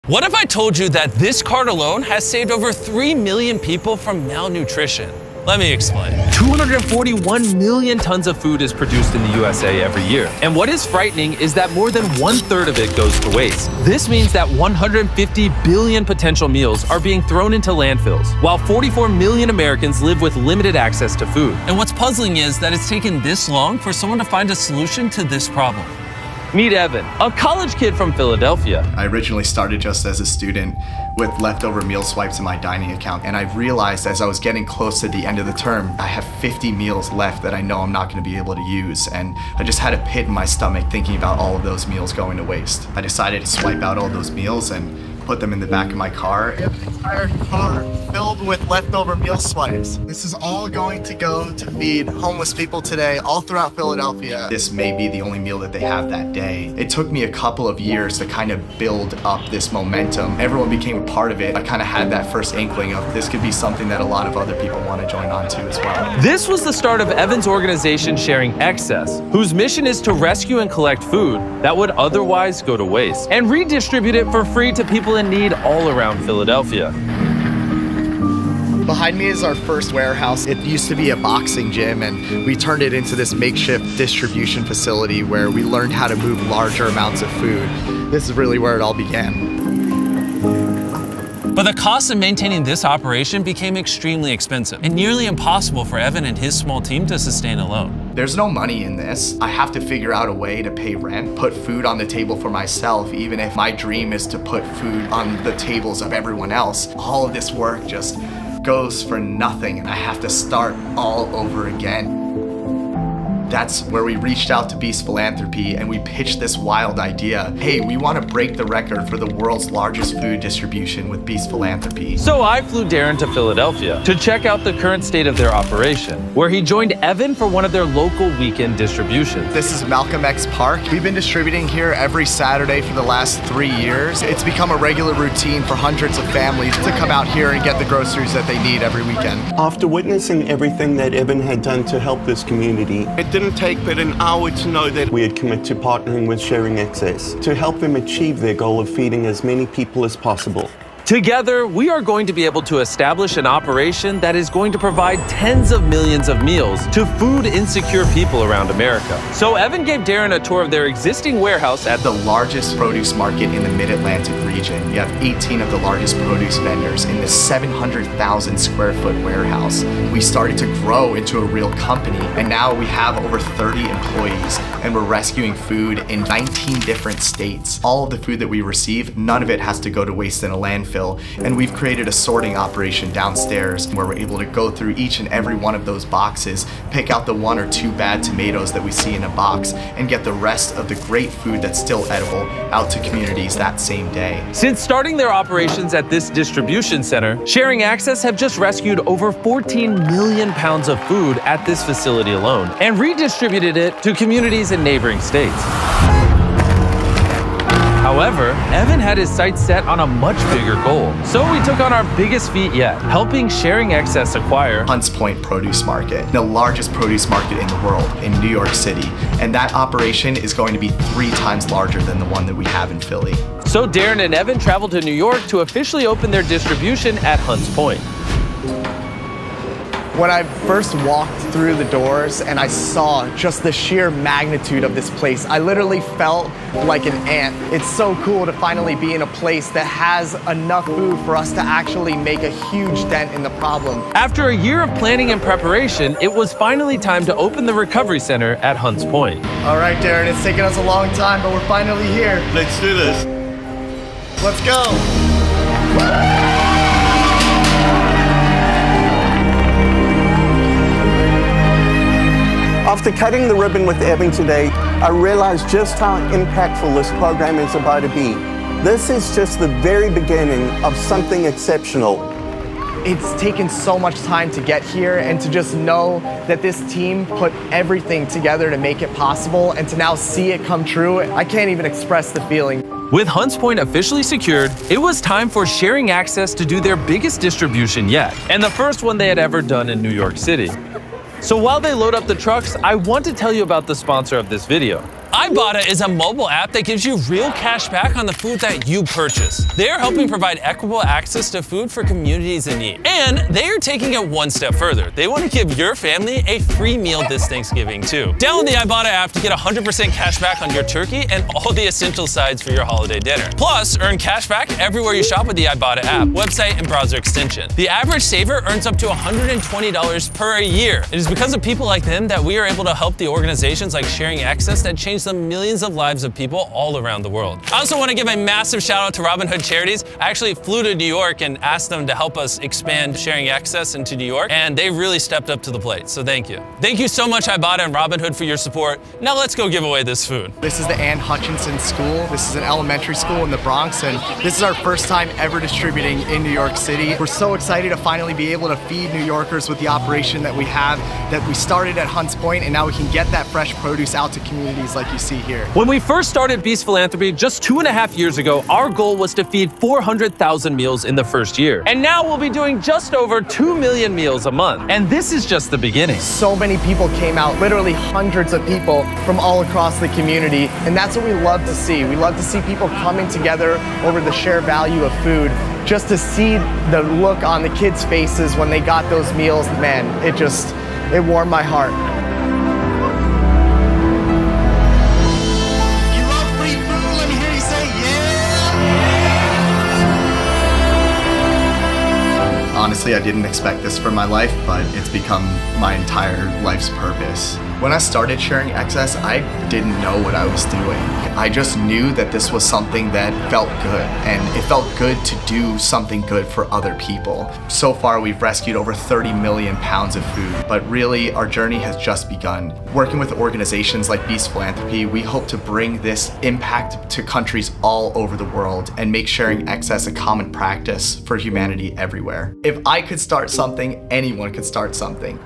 What if I told you that this cart alone has saved over 3 million people from malnutrition? Let me explain. 241 million tons of food is produced in the USA every year. And what is frightening is that more than 1/3 of it goes to waste. This means that 150 billion potential meals are being thrown into landfills, while 44 million Americans live with limited access to food. And what's puzzling is that it's taken this long for someone to find a solution to this problem. Meet Evan, a college kid from Philadelphia. I originally started just as a student with leftover meal swipes in my dining account, and I realized as I was getting close to the end of the term, I have 50 meals left that I know I'm not going to be able to use, and I just had a pit in my stomach thinking about all of those meals going to waste. I decided to swipe out all those meals and put them in the back of my car. I have an entire car filled with leftover meal swipes. This is all going to go to feed homeless people today all throughout Philadelphia. This may be the only meal that they have that day. It took me a couple of years to kind of build up this momentum. Everyone became a part of it. I kind of had that first inkling of this could be something that a lot of other people want to join on to as well. This was the start of Evan's organization Sharing Excess, whose mission is to rescue and collect food that would otherwise go to waste and redistribute it for free to people in need all around Philadelphia. Behind me is our first warehouse. It used to be a boxing gym, and we turned it into this makeshift distribution facility where we learned how to move larger amounts of food. This is really where it all began. But the cost of maintaining this operation became extremely expensive and nearly impossible for Evan and his small team to sustain alone. There's no money in this. I have to figure out a way to pay rent, put food on the table for myself, even if my dream is to put food on the tables of everyone else. All of this work just goes for nothing, and I have to start all over again. That's where we reached out to Beast Philanthropy and we pitched this wild idea. Hey, we want to break the record for the world's largest food distribution with Beast Philanthropy. So I flew Darren to Philadelphia to check out the current state of their operation, where he joined Evan for one of their local weekend distributions. This is Malcolm X Park. We've been distributing here every Saturday for the last 3 years. It's become a regular routine for hundreds of families to come out here and get the groceries that they need every weekend. After witnessing everything that Evan had done to help this community, it didn't take but an hour to know that we had committed to partnering with Sharing Excess to help them achieve their goal of feeding as many people as possible. Together, we are going to be able to establish an operation that is going to provide tens of millions of meals to food insecure people around America. So Evan gave Darren a tour of their existing warehouse at the largest produce market in the Mid-Atlantic region. You have 18 of the largest produce vendors in this 700,000 square foot warehouse. We started to grow into a real company, and now we have over 30 employees, and we're rescuing food in 19 different states. All of the food that we receive, none of it has to go to waste in a landfill. And we've created a sorting operation downstairs where we're able to go through each and every one of those boxes, pick out the 1 or 2 bad tomatoes that we see in a box, and get the rest of the great food that's still edible out to communities that same day. Since starting their operations at this distribution center, Sharing Access have just rescued over 14 million pounds of food at this facility alone and redistributed it to communities in neighboring states. However, Evan had his sights set on a much bigger goal. So we took on our biggest feat yet, helping Sharing Excess acquire Hunts Point Produce Market, the largest produce market in the world in New York City. And that operation is going to be 3 times larger than the one that we have in Philly. So Darren and Evan traveled to New York to officially open their distribution at Hunts Point. When I first walked through the doors and I saw just the sheer magnitude of this place, I literally felt like an ant. It's so cool to finally be in a place that has enough food for us to actually make a huge dent in the problem. After a year of planning and preparation, it was finally time to open the recovery center at Hunts Point. All right, Darren, it's taken us a long time, but we're finally here. Let's do this. Let's go. After cutting the ribbon with Evan today, I realized just how impactful this program is about to be. This is just the very beginning of something exceptional. It's taken so much time to get here, and to just know that this team put everything together to make it possible, and to now see it come true, I can't even express the feeling. With Hunts Point officially secured, it was time for Sharing Access to do their biggest distribution yet, and the first one they had ever done in New York City. So while they load up the trucks, I want to tell you about the sponsor of this video. Ibotta is a mobile app that gives you real cash back on the food that you purchase. They are helping provide equitable access to food for communities in need. And they are taking it one step further. They want to give your family a free meal this Thanksgiving too. Download the Ibotta app to get 100% cash back on your turkey and all the essential sides for your holiday dinner. Plus, earn cash back everywhere you shop with the Ibotta app, website, and browser extension. The average saver earns up to $120 per year. It is because of people like them that we are able to help the organizations like Sharing Access that change the millions of lives of people all around the world. I also want to give a massive shout out to Robin Hood Charities. I actually flew to New York and asked them to help us expand Sharing Access into New York, and they really stepped up to the plate, so thank you. Thank you so much, Ibotta and Robin Hood, for your support. Now let's go give away this food. This is the Ann Hutchinson School. This is an elementary school in the Bronx, and this is our first time ever distributing in New York City. We're so excited to finally be able to feed New Yorkers with the operation that we have, that we started at Hunts Point, and now we can get that fresh produce out to communities like you see here. When we first started Beast Philanthropy just 2.5 years ago, our goal was to feed 400,000 meals in the first year. And now we'll be doing just over 2 million meals a month. And this is just the beginning. So many people came out, literally hundreds of people from all across the community, and that's what we love to see. We love to see people coming together over the shared value of food. Just to see the look on the kids' faces when they got those meals, man, it warmed my heart. You love free food? Let me hear you say yeah! Honestly, I didn't expect this for my life, but it's become my entire life's purpose. When I started Sharing Access, I didn't know what I was doing. I just knew that this was something that felt good, and it felt good to do something good for other people. So far, we've rescued over 30 million pounds of food, but really, our journey has just begun. Working with organizations like Beast Philanthropy, we hope to bring this impact to countries all over the world and make Sharing Access a common practice for humanity everywhere. If I could start something, anyone could start something.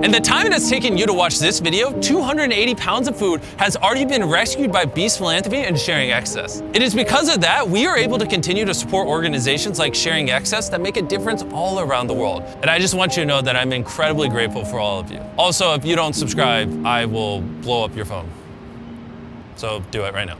In the time it has taken you to watch this video, 280 pounds of food has already been rescued by Beast Philanthropy and Sharing Access. It is because of that we are able to continue to support organizations like Sharing Access that make a difference all around the world. And I just want you to know that I'm incredibly grateful for all of you. Also, if you don't subscribe, I will blow up your phone. So do it right now.